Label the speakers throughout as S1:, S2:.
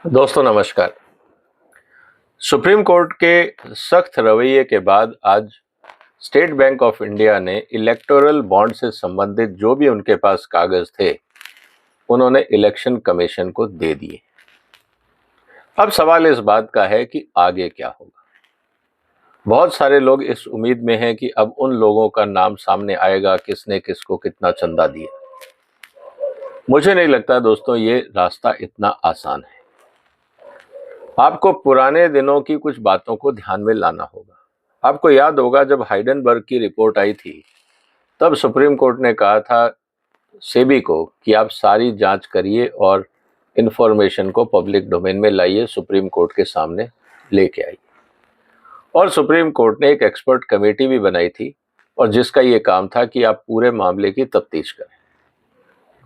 S1: दोस्तों नमस्कार। Supreme court के सख्त रवैये के बाद आज स्टेट बैंक ऑफ इंडिया ने इलेक्टोरल बॉन्ड से संबंधित जो भी उनके पास कागज थे उन्होंने इलेक्शन कमीशन को दे दिए। अब सवाल इस बात का है कि आगे क्या होगा। बहुत सारे लोग इस उम्मीद में हैं कि अब उन लोगों का नाम सामने आएगा किसने किसको कितना चंदा दिया। मुझे नहीं लगता दोस्तों ये रास्ता इतना आसान है। आपको पुराने दिनों की कुछ बातों को ध्यान में लाना होगा। आपको याद होगा जब हाइडेनबर्ग की रिपोर्ट आई थी तब सुप्रीम कोर्ट ने कहा था सेबी को कि आप सारी जांच करिए और इंफॉर्मेशन को पब्लिक डोमेन में लाइए, सुप्रीम कोर्ट के सामने लेके आइए। और सुप्रीम कोर्ट ने एक एक्सपर्ट कमेटी भी बनाई थी और जिसका ये काम था कि आप पूरे मामले की तफ्तीश करें।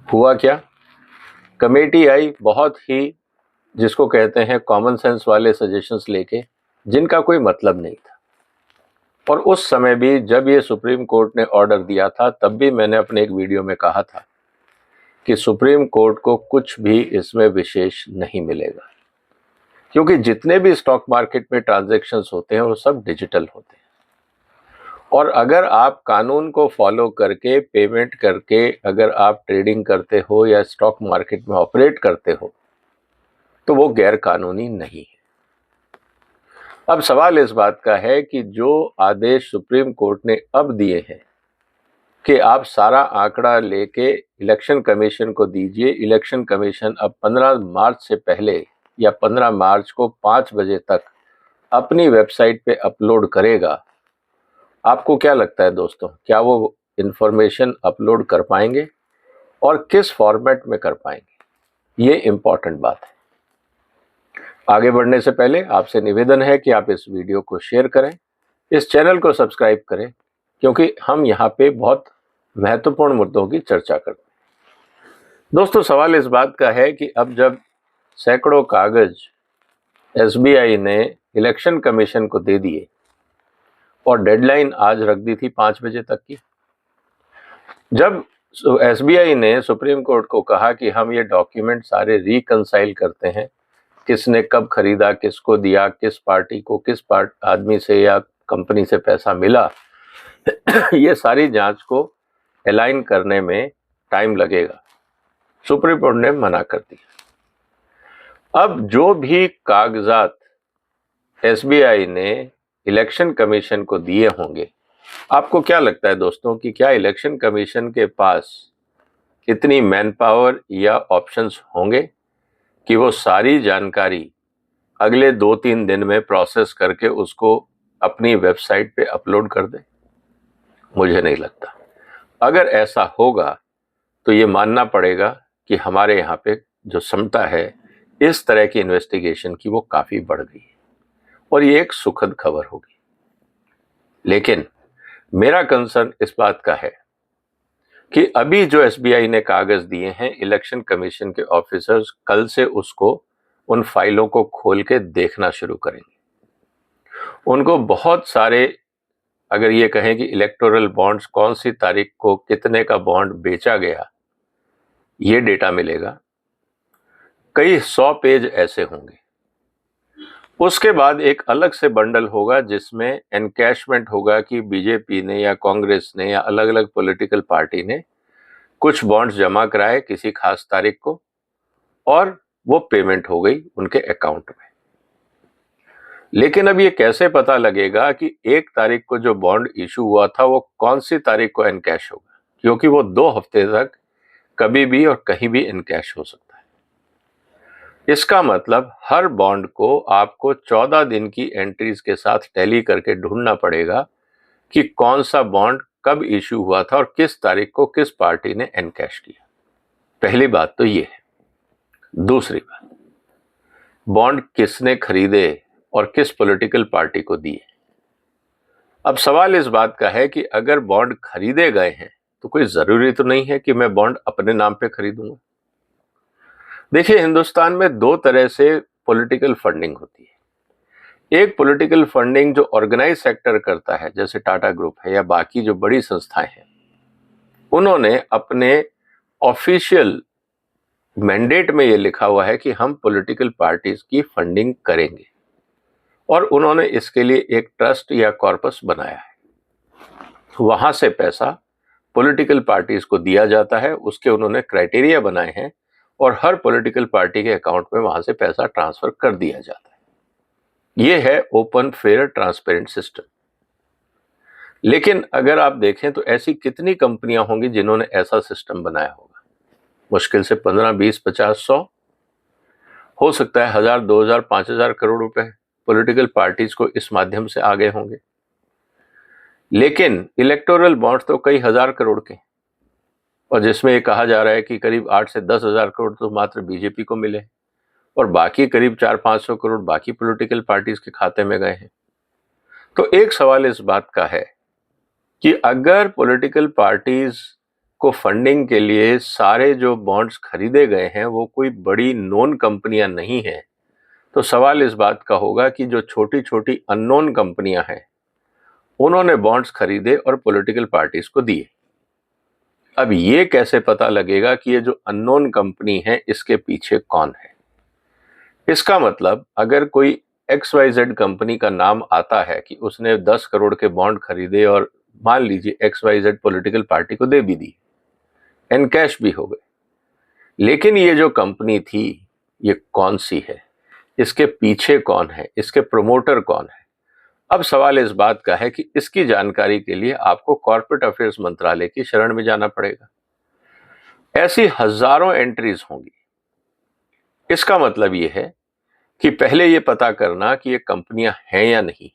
S1: हुआ क्या? कमेटी आई बहुत ही जिसको कहते हैं कॉमन सेंस वाले सजेशंस लेके, जिनका कोई मतलब नहीं था। और उस समय भी जब ये सुप्रीम कोर्ट ने ऑर्डर दिया था तब भी मैंने अपने एक वीडियो में कहा था कि सुप्रीम कोर्ट को कुछ भी इसमें विशेष नहीं मिलेगा, क्योंकि जितने भी स्टॉक मार्केट में ट्रांजैक्शंस होते हैं वो सब डिजिटल होते हैं। और अगर आप कानून को फॉलो करके पेमेंट करके अगर आप ट्रेडिंग करते हो या स्टॉक मार्केट में ऑपरेट करते हो तो वो गैर कानूनी नहीं है। अब सवाल इस बात का है कि जो आदेश सुप्रीम कोर्ट ने अब दिए हैं कि आप सारा आंकड़ा लेके इलेक्शन कमीशन को दीजिए, इलेक्शन कमीशन अब 15 मार्च से पहले या 15 मार्च को 5 बजे तक अपनी वेबसाइट पे अपलोड करेगा। आपको क्या लगता है दोस्तों, क्या वो इंफॉर्मेशन अपलोड कर पाएंगे और किस फॉर्मेट में कर पाएंगे? ये इंपॉर्टेंट बात है। आगे बढ़ने से पहले आपसे निवेदन है कि आप इस वीडियो को शेयर करें, इस चैनल को सब्सक्राइब करें, क्योंकि हम यहाँ पे बहुत महत्वपूर्ण मुद्दों की चर्चा करते हैं। दोस्तों सवाल इस बात का है कि अब जब सैकड़ों कागज एसबीआई ने इलेक्शन कमीशन को दे दिए और डेडलाइन आज रख दी थी 5 बजे तक की, जब एसबीआई ने सुप्रीम कोर्ट को कहा कि हम ये डॉक्यूमेंट सारे रिकंसाइल करते हैं, किसने कब खरीदा, किसको दिया, किस पार्टी को किस आदमी से या कंपनी से पैसा मिला, ये सारी जांच को अलाइन करने में टाइम लगेगा। सुप्रीम कोर्ट ने मना कर दिया। अब जो भी कागजात एसबीआई ने इलेक्शन कमीशन को दिए होंगे, आपको क्या लगता है दोस्तों कि क्या इलेक्शन कमीशन के पास इतनी मैन पावर या ऑप्शंस होंगे कि वो सारी जानकारी अगले 2-3 दिन में प्रोसेस करके उसको अपनी वेबसाइट पे अपलोड कर दे? मुझे नहीं लगता। अगर ऐसा होगा तो ये मानना पड़ेगा कि हमारे यहाँ पे जो क्षमता है इस तरह की इन्वेस्टिगेशन की वो काफ़ी बढ़ गई है और ये एक सुखद खबर होगी। लेकिन मेरा कंसर्न इस बात का है कि अभी जो एसबीआई ने कागज दिए हैं, इलेक्शन कमीशन के ऑफिसर्स कल से उसको उन फाइलों को खोल के देखना शुरू करेंगे। उनको बहुत सारे, अगर ये कहें कि इलेक्टोरल बॉन्ड्स कौन सी तारीख को कितने का बॉन्ड बेचा गया, ये डेटा मिलेगा। कई 100 पेज ऐसे होंगे। उसके बाद एक अलग से बंडल होगा जिसमें एनकैशमेंट होगा कि बीजेपी ने या कांग्रेस ने या अलग अलग पॉलिटिकल पार्टी ने कुछ बॉन्ड्स जमा कराए किसी खास तारीख को और वो पेमेंट हो गई उनके अकाउंट में। लेकिन अब ये कैसे पता लगेगा कि 1 तारीख को जो बॉन्ड इशू हुआ था वो कौन सी तारीख को एनकैश होगा, क्योंकि वो 2 हफ्ते तक कभी भी और कहीं भी एनकैश हो सकता है। इसका मतलब हर बॉन्ड को आपको 14 दिन की एंट्रीज के साथ टैली करके ढूंढना पड़ेगा कि कौन सा बॉन्ड कब इशू हुआ था और किस तारीख को किस पार्टी ने एनकैश किया। पहली बात तो ये है। दूसरी बात, बॉन्ड किसने खरीदे और किस पॉलिटिकल पार्टी को दिए। अब सवाल इस बात का है कि अगर बॉन्ड खरीदे गए हैं तो कोई जरूरी तो नहीं है कि मैं बॉन्ड अपने नाम पे खरीदूंगा। देखिए, हिंदुस्तान में 2 तरह से पॉलिटिकल फंडिंग होती है। एक पॉलिटिकल फंडिंग जो ऑर्गेनाइज सेक्टर करता है, जैसे टाटा ग्रुप है या बाकी जो बड़ी संस्थाएं हैं, उन्होंने अपने ऑफिशियल मैंडेट में ये लिखा हुआ है कि हम पॉलिटिकल पार्टीज की फंडिंग करेंगे, और उन्होंने इसके लिए एक ट्रस्ट या कॉर्पस बनाया है। वहां से पैसा पॉलिटिकल पार्टीज को दिया जाता है, उसके उन्होंने क्राइटेरिया बनाए हैं, और हर पॉलिटिकल पार्टी के अकाउंट में वहां से पैसा ट्रांसफर कर दिया जाता है। ये है ओपन, फेयर, ट्रांसपेरेंट सिस्टम। लेकिन अगर आप देखें तो ऐसी कितनी कंपनियां होंगी जिन्होंने ऐसा सिस्टम बनाया होगा? मुश्किल से 15, 20, 50, 100, हो सकता है 1000, 2000, 5000 करोड़ रुपए पॉलिटिकल पार्टीज को इस माध्यम से आ गए होंगे। लेकिन इलेक्टोरल बॉन्ड तो कई हजार करोड़ के, और जिसमें ये कहा जा रहा है कि करीब 8 से 10,000 करोड़ तो मात्र बीजेपी को मिले, और बाकी करीब 400-500 करोड़ बाकी पॉलिटिकल पार्टीज के खाते में गए हैं। तो एक सवाल इस बात का है कि अगर पॉलिटिकल पार्टीज को फंडिंग के लिए सारे जो बॉन्ड्स खरीदे गए हैं वो कोई बड़ी नोन कंपनियां नहीं हैं, तो सवाल इस बात का होगा कि जो छोटी छोटी अननोन कंपनियां हैं उन्होंने बॉन्ड्स खरीदे और पॉलिटिकल पार्टीज को दिए। अब ये कैसे पता लगेगा कि ये जो अननोन कंपनी है इसके पीछे कौन है? इसका मतलब अगर कोई XYZ कंपनी का नाम आता है कि उसने 10 करोड़ के बॉन्ड खरीदे और मान लीजिए XYZ पॉलिटिकल पार्टी को दे भी दी, एनकैश भी हो गए, लेकिन ये जो कंपनी थी ये कौन सी है, इसके पीछे कौन है, इसके प्रमोटर कौन है? अब सवाल इस बात का है कि इसकी जानकारी के लिए आपको कॉर्पोरेट अफेयर्स मंत्रालय की शरण में जाना पड़ेगा। ऐसी हजारों एंट्रीज होंगी। इसका मतलब यह है कि पहले यह पता करना कि ये कंपनियां हैं या नहीं।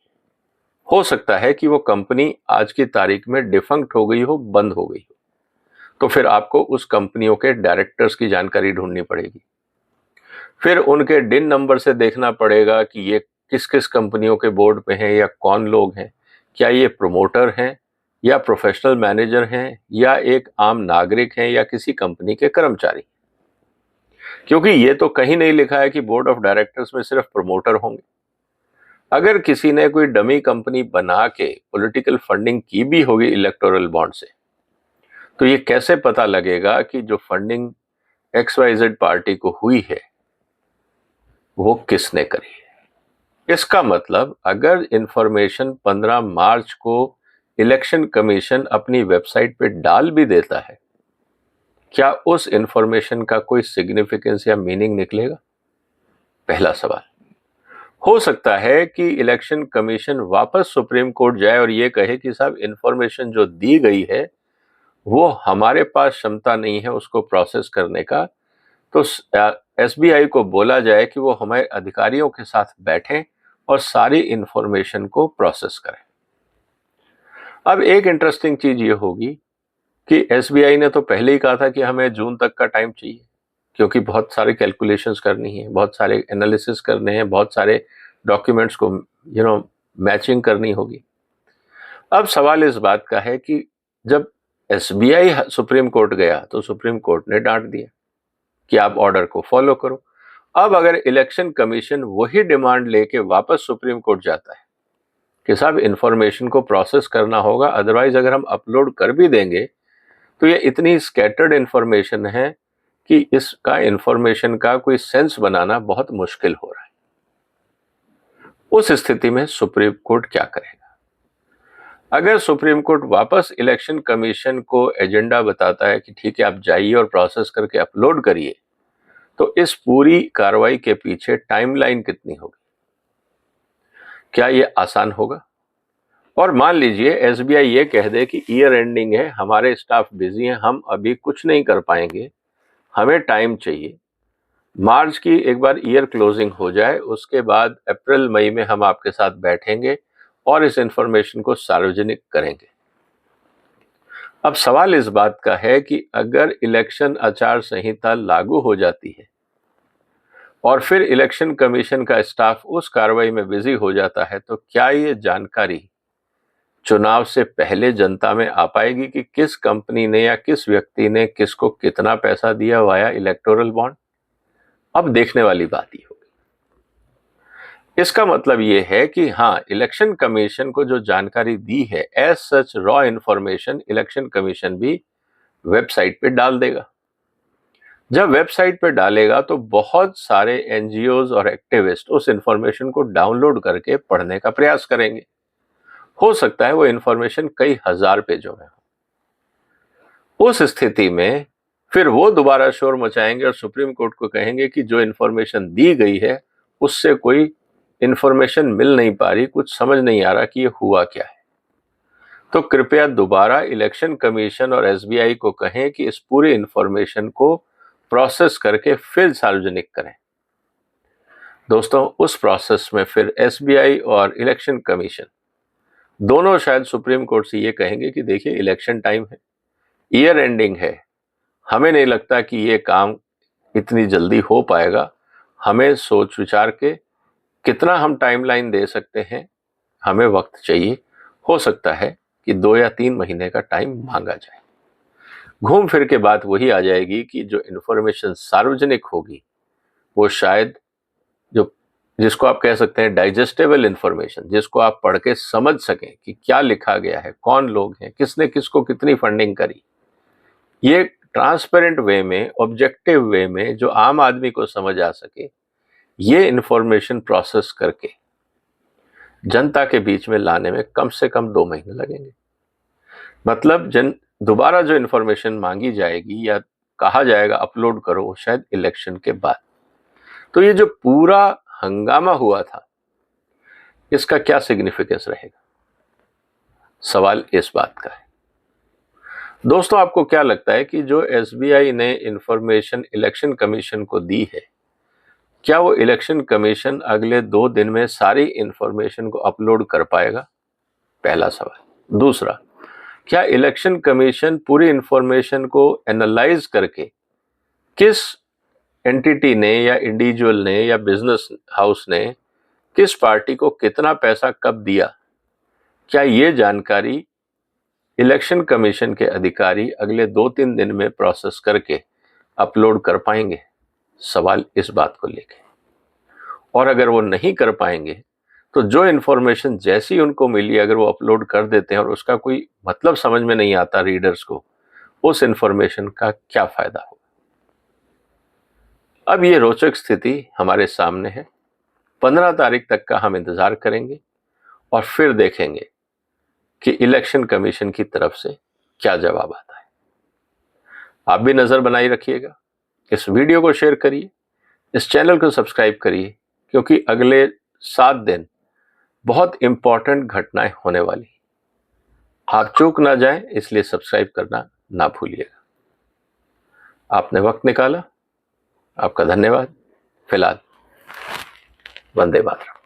S1: हो सकता है कि वो कंपनी आज की तारीख में डिफंक्ट हो गई हो, बंद हो गई हो, तो फिर आपको उस कंपनियों के डायरेक्टर्स की जानकारी ढूंढनी पड़ेगी। फिर उनके डिन नंबर से देखना पड़ेगा कि ये किस किस कंपनियों के बोर्ड पे हैं या कौन लोग हैं, क्या ये प्रमोटर हैं या प्रोफेशनल मैनेजर हैं या एक आम नागरिक हैं या किसी कंपनी के कर्मचारी। क्योंकि ये तो कहीं नहीं लिखा है कि बोर्ड ऑफ डायरेक्टर्स में सिर्फ प्रमोटर होंगे। अगर किसी ने कोई डमी कंपनी बना के पॉलिटिकल फंडिंग की भी होगी इलेक्टोरल बॉन्ड से, तो ये कैसे पता लगेगा कि जो फंडिंग XYZ पार्टी को हुई है वो किसने करी है? इसका मतलब अगर इंफॉर्मेशन 15 मार्च को इलेक्शन कमीशन अपनी वेबसाइट पे डाल भी देता है, क्या उस इंफॉर्मेशन का कोई सिग्निफिकेंस या मीनिंग निकलेगा? पहला सवाल। हो सकता है कि इलेक्शन कमीशन वापस सुप्रीम कोर्ट जाए और ये कहे कि साहब इंफॉर्मेशन जो दी गई है वो हमारे पास क्षमता नहीं है उसको प्रोसेस करने का, तो SBI को बोला जाए कि वो हमारे अधिकारियों के साथ बैठें और सारी इंफॉर्मेशन को प्रोसेस करें। अब एक इंटरेस्टिंग चीज ये होगी कि SBI ने तो पहले ही कहा था कि हमें जून तक का टाइम चाहिए, क्योंकि बहुत सारे कैलकुलेशंस करनी है, बहुत सारे एनालिसिस करने हैं, बहुत सारे डॉक्यूमेंट्स को मैचिंग करनी होगी। अब सवाल इस बात का है कि जब SBI सुप्रीम कोर्ट गया तो सुप्रीम कोर्ट ने डांट दिया कि आप ऑर्डर को फॉलो करो। अब अगर इलेक्शन कमीशन वही डिमांड लेके वापस सुप्रीम कोर्ट जाता है कि साहब इंफॉर्मेशन को प्रोसेस करना होगा, अदरवाइज अगर हम अपलोड कर भी देंगे तो ये इतनी स्कैटर्ड इंफॉर्मेशन है कि इसका इंफॉर्मेशन का कोई सेंस बनाना बहुत मुश्किल हो रहा है, उस स्थिति में सुप्रीम कोर्ट क्या करेगा? अगर सुप्रीम कोर्ट वापस इलेक्शन कमीशन को एजेंडा बताता है कि ठीक है आप जाइए और प्रोसेस करके अपलोड करिए, तो इस पूरी कार्रवाई के पीछे टाइमलाइन कितनी होगी? क्या ये आसान होगा? और मान लीजिए SBI ये कह दे कि ईयर एंडिंग है, हमारे स्टाफ बिजी हैं, हम अभी कुछ नहीं कर पाएंगे, हमें टाइम चाहिए, मार्च की एक बार ईयर क्लोजिंग हो जाए, उसके बाद अप्रैल मई में हम आपके साथ बैठेंगे और इस इंफॉर्मेशन को सार्वजनिक करेंगे। अब सवाल इस बात का है कि अगर इलेक्शन आचार संहिता लागू हो जाती है और फिर इलेक्शन कमीशन का स्टाफ उस कार्रवाई में बिजी हो जाता है, तो क्या ये जानकारी चुनाव से पहले जनता में आ पाएगी कि किस कंपनी ने या किस व्यक्ति ने किसको कितना पैसा दिया वाया इलेक्टोरल बॉन्ड? अब देखने वाली बात ही होगी। इसका मतलब ये है कि हाँ, इलेक्शन कमीशन को जो जानकारी दी है as such raw information election commission भी वेबसाइट पे डाल देगा। जब वेबसाइट पे डालेगा तो बहुत सारे एनजीओज और एक्टिविस्ट उस इंफॉर्मेशन को डाउनलोड करके पढ़ने का प्रयास करेंगे। हो सकता है वो इंफॉर्मेशन कई हजार पेजों में हो। उस स्थिति में फिर वो दोबारा शोर मचाएंगे और सुप्रीम कोर्ट को कहेंगे कि जो इंफॉर्मेशन दी गई है उससे कोई इंफॉर्मेशन मिल नहीं पा रही, कुछ समझ नहीं आ रहा कि ये हुआ क्या है। तो कृपया दोबारा इलेक्शन कमीशन और एसबीआई को कहें कि इस पूरी इंफॉर्मेशन को प्रोसेस करके फिर सार्वजनिक करें। दोस्तों, उस प्रोसेस में फिर एसबीआई और इलेक्शन कमीशन दोनों शायद सुप्रीम कोर्ट से ये कहेंगे कि देखिए, इलेक्शन टाइम है, ईयर एंडिंग है, हमें नहीं लगता कि ये काम इतनी जल्दी हो पाएगा, हमें सोच विचार के कितना हम टाइमलाइन दे सकते हैं, हमें वक्त चाहिए। हो सकता है कि 2 या 3 महीने का टाइम मांगा जाए। घूम फिर के बात वही आ जाएगी कि जो इन्फॉर्मेशन सार्वजनिक होगी वो शायद जिसको आप कह सकते हैं डाइजेस्टेबल इंफॉर्मेशन, जिसको आप पढ़ के समझ सकें कि क्या लिखा गया है, कौन लोग हैं, किसने किसको कितनी फंडिंग करी, ये ट्रांसपेरेंट वे में, ऑब्जेक्टिव वे में जो आम आदमी को समझ आ सके, ये इंफॉर्मेशन प्रोसेस करके जनता के बीच में लाने में कम से कम 2 महीने लगेंगे। मतलब दोबारा जो इंफॉर्मेशन मांगी जाएगी या कहा जाएगा अपलोड करो, वो शायद इलेक्शन के बाद। तो ये जो पूरा हंगामा हुआ था, इसका क्या सिग्निफिकेंस रहेगा? सवाल इस बात का है। दोस्तों, आपको क्या लगता है कि जो एसबीआई ने इंफॉर्मेशन इलेक्शन कमीशन को दी है, क्या वो इलेक्शन कमीशन अगले 2 दिन में सारी इंफॉर्मेशन को अपलोड कर पाएगा? पहला सवाल। दूसरा, क्या इलेक्शन कमीशन पूरी इंफॉर्मेशन को एनालाइज करके किस एंटिटी ने या इंडिविजुअल ने या बिजनेस हाउस ने किस पार्टी को कितना पैसा कब दिया, क्या ये जानकारी इलेक्शन कमीशन के अधिकारी अगले 2-3 दिन में प्रोसेस करके अपलोड कर पाएंगे? सवाल इस बात को लेके। और अगर वो नहीं कर पाएंगे तो जो इन्फॉर्मेशन जैसी उनको मिली, अगर वो अपलोड कर देते हैं और उसका कोई मतलब समझ में नहीं आता रीडर्स को, उस इन्फॉर्मेशन का क्या फायदा होगा? अब ये रोचक स्थिति हमारे सामने है। 15 तारीख तक का हम इंतजार करेंगे और फिर देखेंगे कि इलेक्शन कमीशन की तरफ से क्या जवाब आता है। आप भी नजर बनाए रखिएगा, इस वीडियो को शेयर करिए, इस चैनल को सब्सक्राइब करिए, क्योंकि अगले 7 दिन बहुत इंपॉर्टेंट घटनाएं होने वाली। आप चूक ना जाएं, इसलिए सब्सक्राइब करना ना भूलिएगा। आपने वक्त निकाला, आपका धन्यवाद। फिलहाल वंदे मातरम।